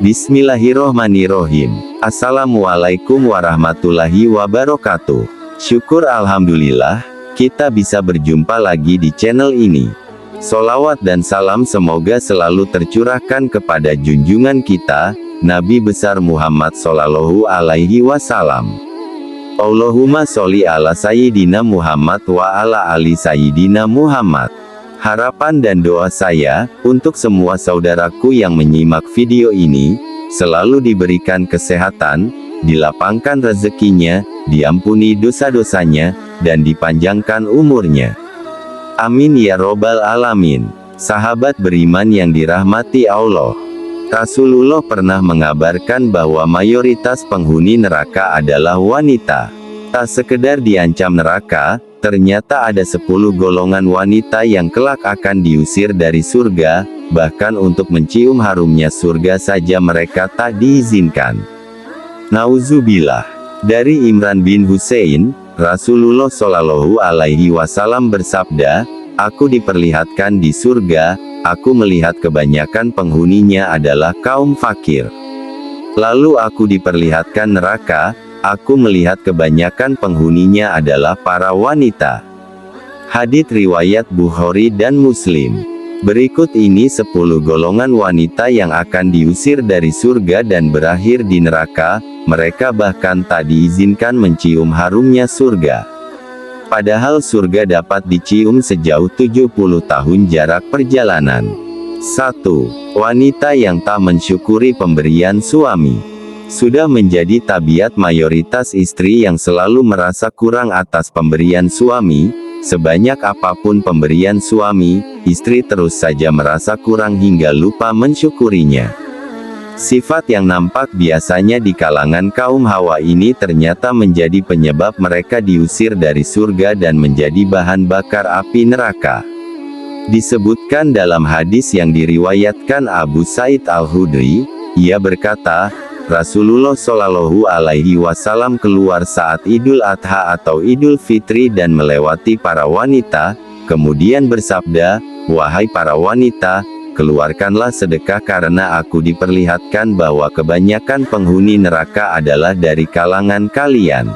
Bismillahirrohmanirrohim. Assalamualaikum warahmatullahi wabarakatuh. Syukur alhamdulillah, kita bisa berjumpa lagi di channel ini. Sholawat dan salam semoga selalu tercurahkan kepada junjungan kita, Nabi besar Muhammad Shallallahu Alaihi Wasallam. Allahumma sholli ala Sayyidina Muhammad wa ala ali Sayyidina Muhammad. Harapan dan doa saya, untuk semua saudaraku yang menyimak video ini, selalu diberikan kesehatan, dilapangkan rezekinya, diampuni dosa-dosanya, dan dipanjangkan umurnya. Amin ya robbal alamin. Sahabat beriman yang dirahmati Allah. Rasulullah pernah mengabarkan bahwa mayoritas penghuni neraka adalah wanita. Tak sekedar diancam neraka, ternyata ada 10 golongan wanita yang kelak akan diusir dari surga, bahkan untuk mencium harumnya surga saja mereka tak diizinkan. Nauzubillah. Dari Imran bin Husain, Rasulullah Shallallahu Alaihi Wasallam bersabda, "Aku diperlihatkan di surga, aku melihat kebanyakan penghuninya adalah kaum fakir. Lalu aku diperlihatkan neraka, aku melihat kebanyakan penghuninya adalah para wanita." Hadits riwayat Bukhari dan Muslim. Berikut ini 10 golongan wanita yang akan diusir dari surga dan berakhir di neraka, mereka bahkan tak diizinkan mencium harumnya surga. Padahal surga dapat dicium sejauh 70 tahun jarak perjalanan. 1. Wanita yang tak mensyukuri pemberian suami. Sudah menjadi tabiat mayoritas istri yang selalu merasa kurang atas pemberian suami. Sebanyak apapun pemberian suami, istri terus saja merasa kurang hingga lupa mensyukurinya. Sifat yang nampak biasanya di kalangan kaum Hawa ini ternyata menjadi penyebab mereka diusir dari surga dan menjadi bahan bakar api neraka. Disebutkan dalam hadis yang diriwayatkan Abu Sa'id Al-Khudri, ia berkata, Rasulullah Shallallahu Alaihi Wasallam keluar saat Idul Adha atau Idul Fitri dan melewati para wanita, kemudian bersabda, "Wahai para wanita, keluarkanlah sedekah karena aku diperlihatkan bahwa kebanyakan penghuni neraka adalah dari kalangan kalian."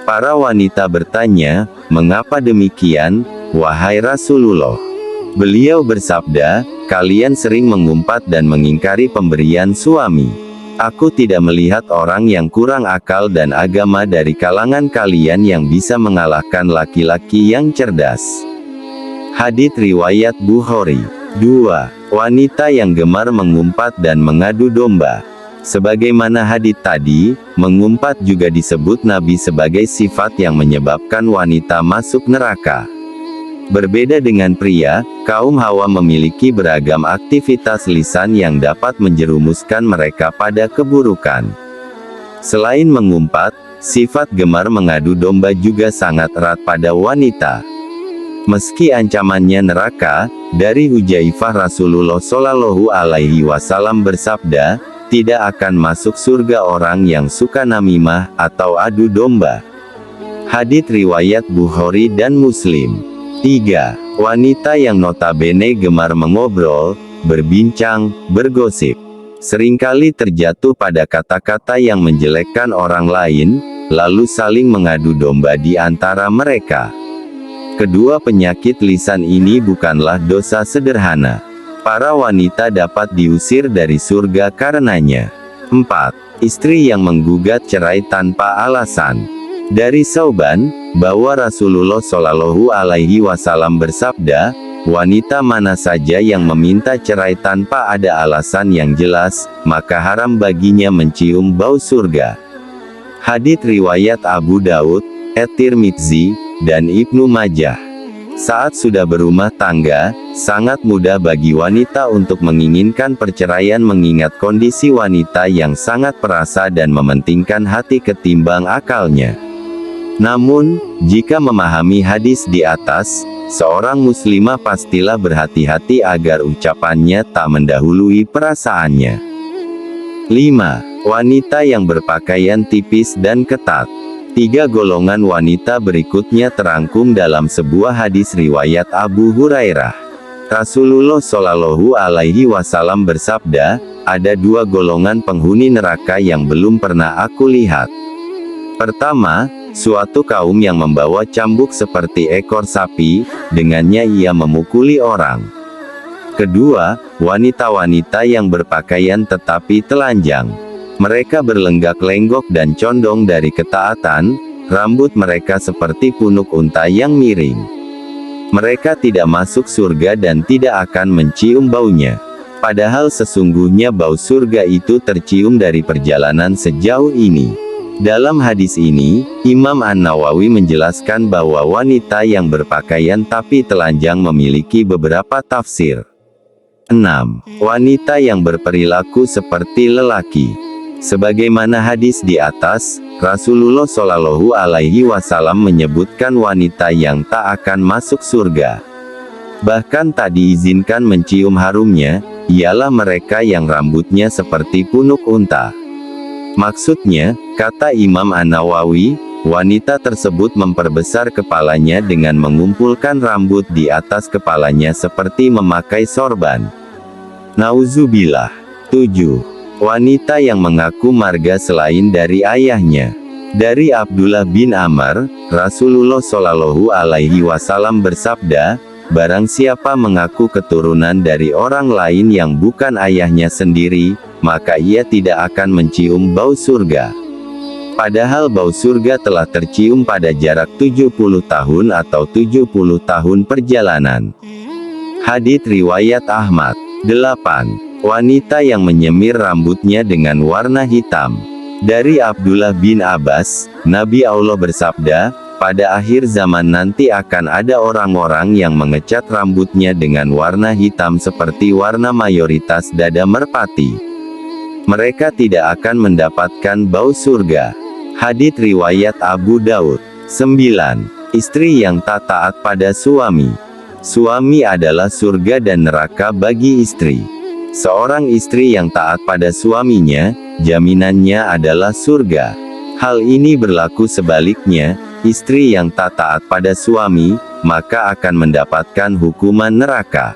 Para wanita bertanya, "Mengapa demikian, wahai Rasulullah?" Beliau bersabda, "Kalian sering mengumpat dan mengingkari pemberian suami. Aku tidak melihat orang yang kurang akal dan agama dari kalangan kalian yang bisa mengalahkan laki-laki yang cerdas." Hadits riwayat Bukhari. 2. Wanita yang gemar mengumpat dan mengadu domba. Sebagaimana hadits tadi, mengumpat juga disebut Nabi sebagai sifat yang menyebabkan wanita masuk neraka. Berbeda dengan pria, kaum Hawa memiliki beragam aktivitas lisan yang dapat menjerumuskan mereka pada keburukan. Selain mengumpat, sifat gemar mengadu domba juga sangat erat pada wanita. Meski ancamannya neraka, dari Hudzaifah Rasulullah Shallallahu Alaihi Wasallam bersabda, "Tidak akan masuk surga orang yang suka namimah atau adu domba." Hadits riwayat Bukhari dan Muslim. 3. Wanita yang notabene gemar mengobrol, berbincang, bergosip. Seringkali terjatuh pada kata-kata yang menjelekkan orang lain, lalu saling mengadu domba di antara mereka. Kedua penyakit lisan ini bukanlah dosa sederhana. Para wanita dapat diusir dari surga karenanya. 4. Istri yang menggugat cerai tanpa alasan. Dari Sauban, bahwa Rasulullah Shallallahu Alaihi Wasallam bersabda, "Wanita mana saja yang meminta cerai tanpa ada alasan yang jelas, maka haram baginya mencium bau surga." Hadits riwayat Abu Daud, At-Tirmidzi, dan Ibnu Majah. Saat sudah berumah tangga, sangat mudah bagi wanita untuk menginginkan perceraian mengingat kondisi wanita yang sangat perasa dan mementingkan hati ketimbang akalnya. Namun, jika memahami hadis di atas, seorang muslimah pastilah berhati-hati agar ucapannya tak mendahului perasaannya. 5. Wanita yang berpakaian tipis dan ketat. 3 golongan wanita berikutnya terangkum dalam sebuah hadis riwayat Abu Hurairah. Rasulullah Shallallahu Alaihi Wasallam bersabda, ada dua golongan penghuni neraka yang belum pernah aku lihat. Pertama, suatu kaum yang membawa cambuk seperti ekor sapi, dengannya ia memukuli orang. Kedua, wanita-wanita yang berpakaian tetapi telanjang. Mereka berlenggak-lenggok dan condong dari ketaatan, rambut mereka seperti punuk unta yang miring. Mereka tidak masuk surga dan tidak akan mencium baunya. Padahal sesungguhnya bau surga itu tercium dari perjalanan sejauh ini. Dalam hadis ini, Imam An-Nawawi menjelaskan bahwa wanita yang berpakaian tapi telanjang memiliki beberapa tafsir. 6. Wanita yang berperilaku seperti lelaki. Sebagaimana hadis di atas, Rasulullah Shallallahu Alaihi Wasallam menyebutkan wanita yang tak akan masuk surga. Bahkan tak diizinkan mencium harumnya, ialah mereka yang rambutnya seperti punuk unta. Maksudnya, kata Imam An-Nawawi, wanita tersebut memperbesar kepalanya dengan mengumpulkan rambut di atas kepalanya seperti memakai sorban. Nauzubillah. 7. Wanita yang mengaku marga selain dari ayahnya. Dari Abdullah bin Amr, Rasulullah Shallallahu Alaihi Wasallam bersabda, barang siapa mengaku keturunan dari orang lain yang bukan ayahnya sendiri, maka ia tidak akan mencium bau surga. Padahal bau surga telah tercium pada jarak 70 tahun atau 70 tahun perjalanan. Hadits riwayat Ahmad. 8. Wanita yang menyemir rambutnya dengan warna hitam. Dari Abdullah bin Abbas, Nabi Allah bersabda, pada akhir zaman nanti akan ada orang-orang yang mengecat rambutnya dengan warna hitam seperti warna mayoritas dada merpati. Mereka tidak akan mendapatkan bau surga. Hadits riwayat Abu Daud. 9. Istri yang tak taat pada suami. Suami adalah surga dan neraka bagi istri. Seorang istri yang taat pada suaminya, jaminannya adalah surga. Hal ini berlaku sebaliknya, istri yang tak taat pada suami, maka akan mendapatkan hukuman neraka.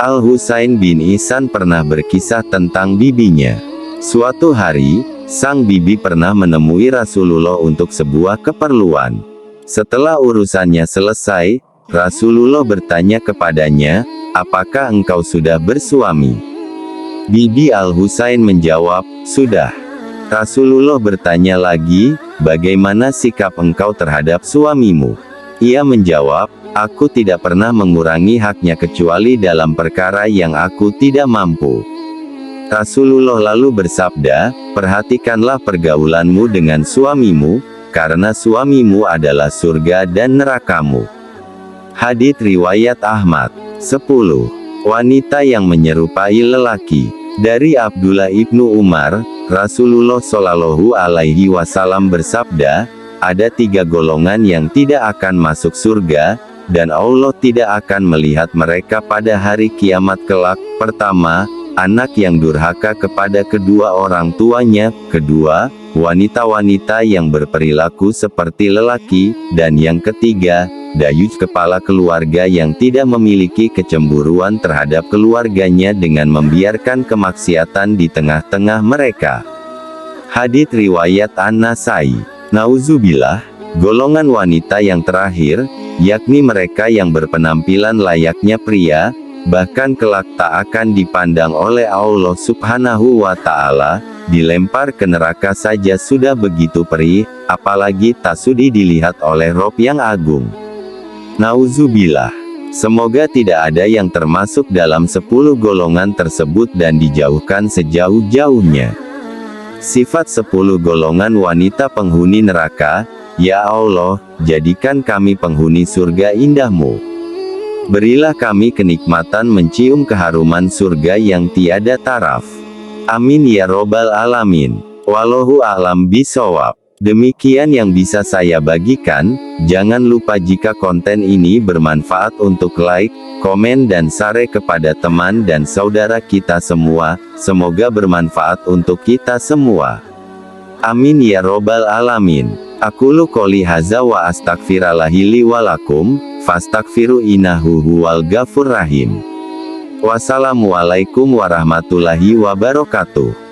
Al-Husain bin Ihsan pernah berkisah tentang bibinya. Suatu hari, sang bibi pernah menemui Rasulullah untuk sebuah keperluan. Setelah urusannya selesai, Rasulullah bertanya kepadanya, apakah engkau sudah bersuami? Bibi Al-Husain menjawab, sudah. Rasulullah bertanya lagi, bagaimana sikap engkau terhadap suamimu? Ia menjawab, aku tidak pernah mengurangi haknya kecuali dalam perkara yang aku tidak mampu. Rasulullah lalu bersabda, perhatikanlah pergaulanmu dengan suamimu, karena suamimu adalah surga dan nerakamu. Hadits riwayat Ahmad. 10. Wanita yang menyerupai lelaki. Dari Abdullah ibnu Umar, Rasulullah Shallallahu Alaihi Wasallam bersabda, ada 3 golongan yang tidak akan masuk surga, dan Allah tidak akan melihat mereka pada hari kiamat kelak. Pertama, anak yang durhaka kepada kedua orang tuanya. Kedua, wanita-wanita yang berperilaku seperti lelaki. Dan yang ketiga, dayus kepala keluarga yang tidak memiliki kecemburuan terhadap keluarganya dengan membiarkan kemaksiatan di tengah-tengah mereka. Hadits riwayat An-Nasai. Nauzubillah, golongan wanita yang terakhir, yakni mereka yang berpenampilan layaknya pria, bahkan kelak tak akan dipandang oleh Allah Subhanahu wa Ta'ala, dilempar ke neraka saja sudah begitu perih, apalagi tak sudi dilihat oleh Rob yang agung. Nauzubillah. Semoga tidak ada yang termasuk dalam 10 golongan tersebut dan dijauhkan sejauh-jauhnya. Sifat 10 golongan wanita penghuni neraka, ya Allah, jadikan kami penghuni surga indahmu. Berilah kami kenikmatan mencium keharuman surga yang tiada taraf. Amin ya robbal alamin. Wallahu a'lam bishawab. Demikian yang bisa saya bagikan. Jangan lupa jika konten ini bermanfaat untuk like, komen dan share kepada teman dan saudara kita semua. Semoga bermanfaat untuk kita semua. Amin ya robbal alamin. Aqulu qouli hadza wa astaghfirullahi li wa lakum. Fastaghfiru innahu huwal ghafur rahim. Wassalamualaikum warahmatullahi wabarakatuh.